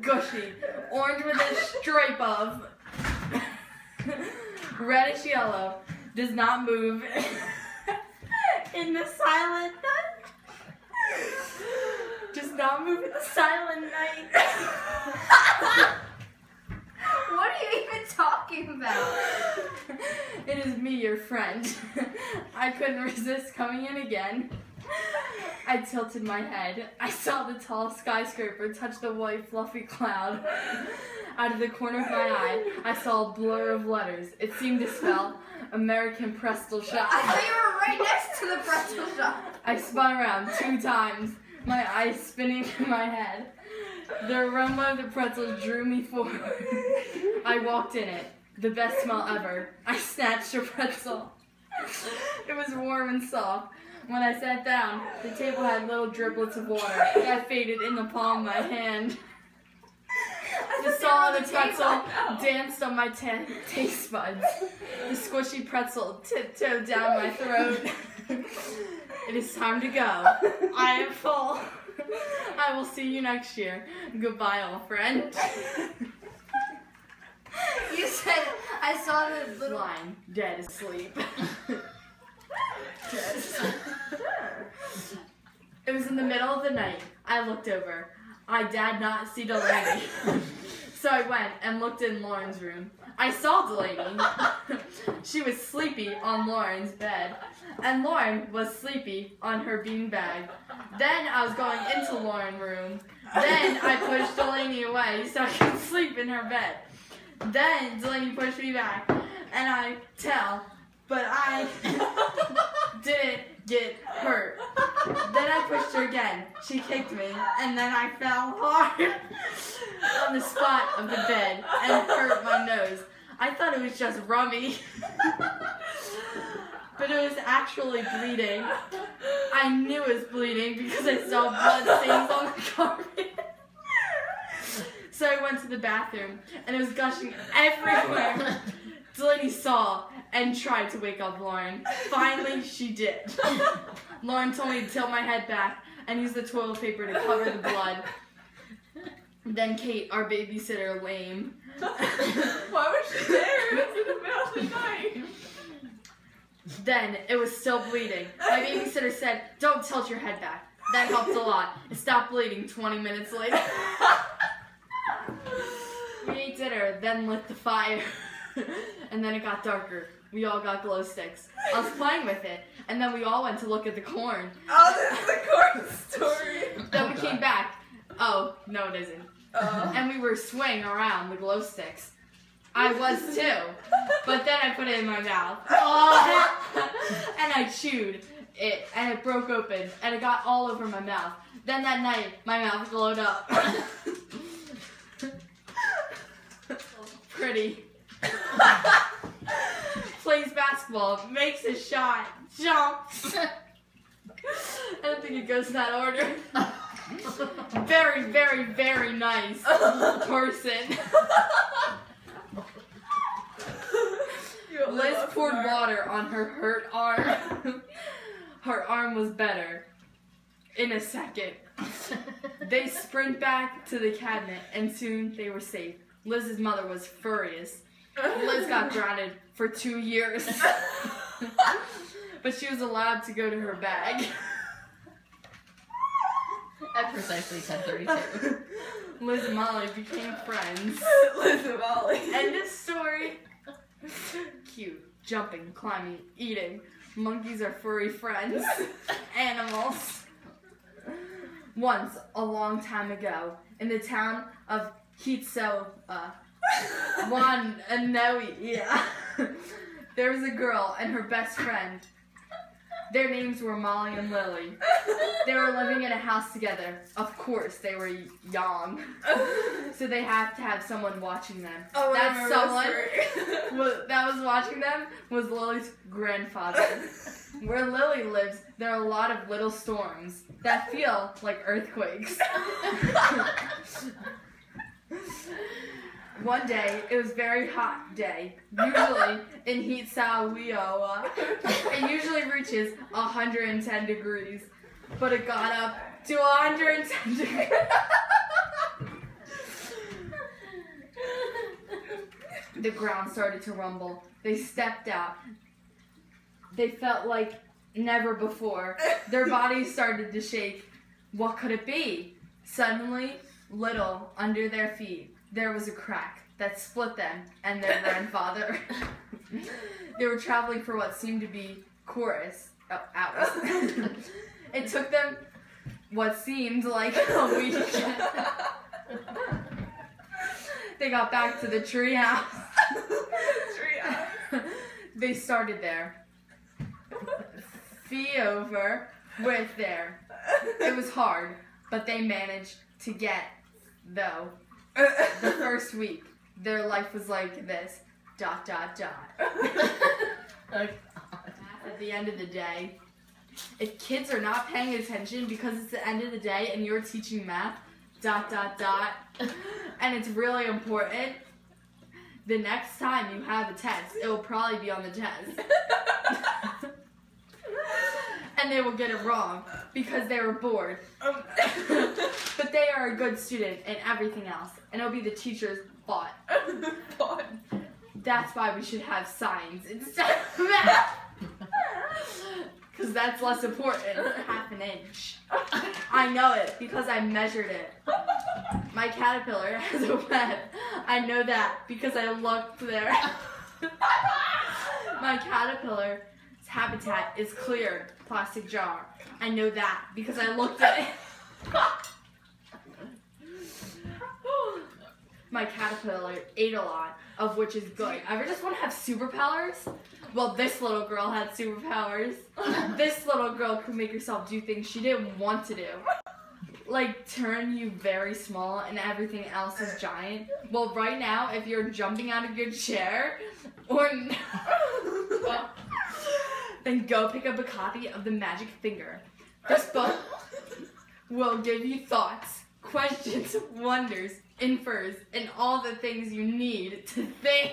gushy, orange with a stripe of reddish yellow, does not move in the silent night. Does not move in the silent night. What are you even talking about? It is me, your friend. I couldn't resist coming in again. I tilted my head. I saw the tall skyscraper touch the white fluffy cloud. Out of the corner of my eye, I saw a blur of letters. It seemed to spell American Pretzel Shop. I thought you were right next to the pretzel shop. I spun around 2 times, my eyes spinning in my head. The aroma of the pretzels drew me forward. I walked in it. The best smell ever. I snatched a pretzel. It was warm and soft. When I sat down, the table had little driblets of water that faded in the palm of my hand. The salt of the pretzel danced on my taste buds. The squishy pretzel tiptoed down my throat. It is time to go. I am full. I will see you next year. Goodbye, old friend. You said, I saw the little... Line, dead asleep. It was in the middle of the night. I looked over. I did not see Delaney. So I went and looked in Lauren's room. I saw Delaney. She was sleepy on Lauren's bed, and Lauren was sleepy on her beanbag. Then I was going into Lauren's room. Then I pushed Delaney away so I could sleep in her bed. Then Delaney pushed me back, and I but I didn't get hurt. Then I pushed her again. She kicked me, and then I fell hard on the spot of the bed and hurt my nose. I thought it was just rummy, but it was actually bleeding. I knew it was bleeding because I saw blood stains on the carpet. So I went to the bathroom, and it was gushing everywhere. Delaney saw and tried to wake up Lauren. Finally, she did. Lauren told me to tilt my head back and use the toilet paper to cover the blood. Then Kate, our babysitter, lame. Why was she there? It was in the middle of the night. Then it was still bleeding. My babysitter said, "Don't tilt your head back." That helped a lot. It stopped bleeding 20 minutes later. We ate dinner, then lit the fire. And then it got darker. We all got glow sticks. I was playing with it, and then we all went to look at the corn. Oh, this is the corn story. Then we came back. Oh, no it isn't. And we were swinging around the glow sticks. I was too. But then I put it in my mouth. And I chewed it, and it broke open, and it got all over my mouth. Then that night, my mouth glowed up. Pretty. Plays basketball, makes a shot, jumps. I don't think it goes in that order. Very, very, very nice person. Liz poured water on her hurt arm. Her arm was better. In a second. They sprint back to the cabinet, and soon they were safe. Liz's mother was furious. Liz got grounded for 2 years. But she was allowed to go to her bag. At precisely 10:32. Liz and Molly became friends. Liz and Molly. End of story. Cute. Jumping, climbing, eating. Monkeys are furry friends. Animals. Once, a long time ago, in the town of yeah. There was a girl and her best friend. Their names were Molly and Lily. They were living in a house together. Of course, they were young. So they have to have someone watching them. Oh, that someone that was watching them was Lily's grandfather. Where Lily lives, there are a lot of little storms that feel like earthquakes. One day, it was a very hot day. Usually, in Hitsawiwa, it usually reaches 110 degrees. But it got up to 110 degrees. The ground started to rumble. They stepped out. They felt like never before. Their bodies started to shake. What could it be? Suddenly, little under their feet, there was a crack that split them and their grandfather. They were traveling for what seemed to be hours. It took them what seemed like a week. They got back to the treehouse. They started there. Fee over with there. It was hard, but they managed to get, though. The first week, their life was like this. ... At the end of the day, if kids are not paying attention because it's the end of the day and you're teaching math, ... and it's really important, the next time you have a test, it will probably be on the test. And they will get it wrong because they were bored. But they are a good student and everything else, and it'll be the teacher's fault. That's why we should have signs instead of math. Because that's less important. Half an inch. I know it because I measured it. My caterpillar has a web. I know that because I looked there. My caterpillar's habitat is clear plastic jar. I know that because I looked at it. My caterpillar ate a lot, of which is good. Ever just want to have superpowers? Well, this little girl had superpowers. This little girl could make herself do things she didn't want to do. Like turn you very small and everything else is giant. Well, right now, if you're jumping out of your chair, or then go pick up a copy of The Magic Finger. This book will give you thoughts, questions, wonders, infers, and all the things you need to think.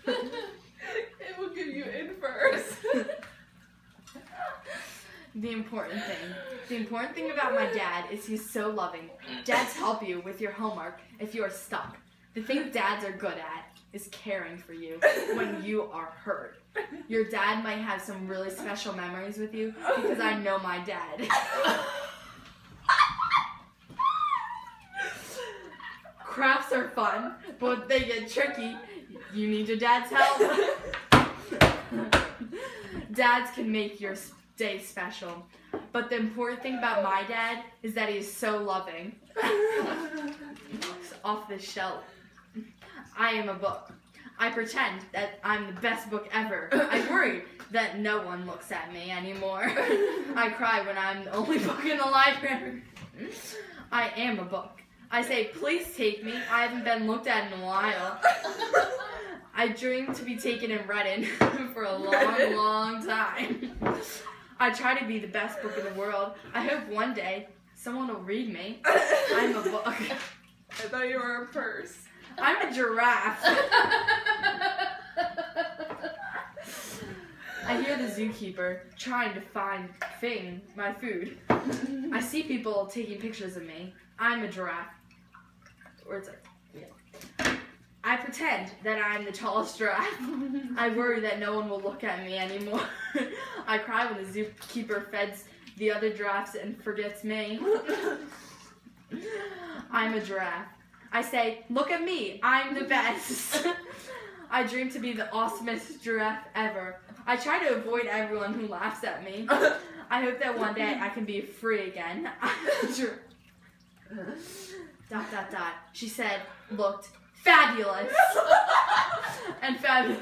It will give you infers. The important thing about my dad is he's so loving. Dads help you with your homework if you are stuck. The thing dads are good at is caring for you when you are hurt. Your dad might have some really special memories with you because I know my dad. Crafts are fun, but they get tricky. You need your dad's help. Dads can make your day special, but the important thing about my dad is that he is so loving. Books off the shelf. I am a book. I pretend that I'm the best book ever. I worry that no one looks at me anymore. I cry when I'm the only book in the library. I am a book. I say, please take me. I haven't been looked at in a while. I dream to be taken and read in for a long, long time. I try to be the best book in the world. I hope one day someone will read me. I'm a book. I thought you were a purse. I'm a giraffe. I hear the zookeeper trying to find my food. I see people taking pictures of me. I'm a giraffe. Or it's like, yeah. I pretend that I'm the tallest giraffe. I worry that no one will look at me anymore. I cry when the zookeeper feds the other giraffes and forgets me. I'm a giraffe. I say, look at me, I'm the best. I dream to be the awesomest giraffe ever. I try to avoid everyone who laughs at me. I hope that one day I can be free again. She said, looked fabulous. And fabulous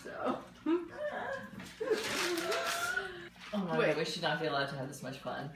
so. Oh my God, we should not be allowed to have this much fun.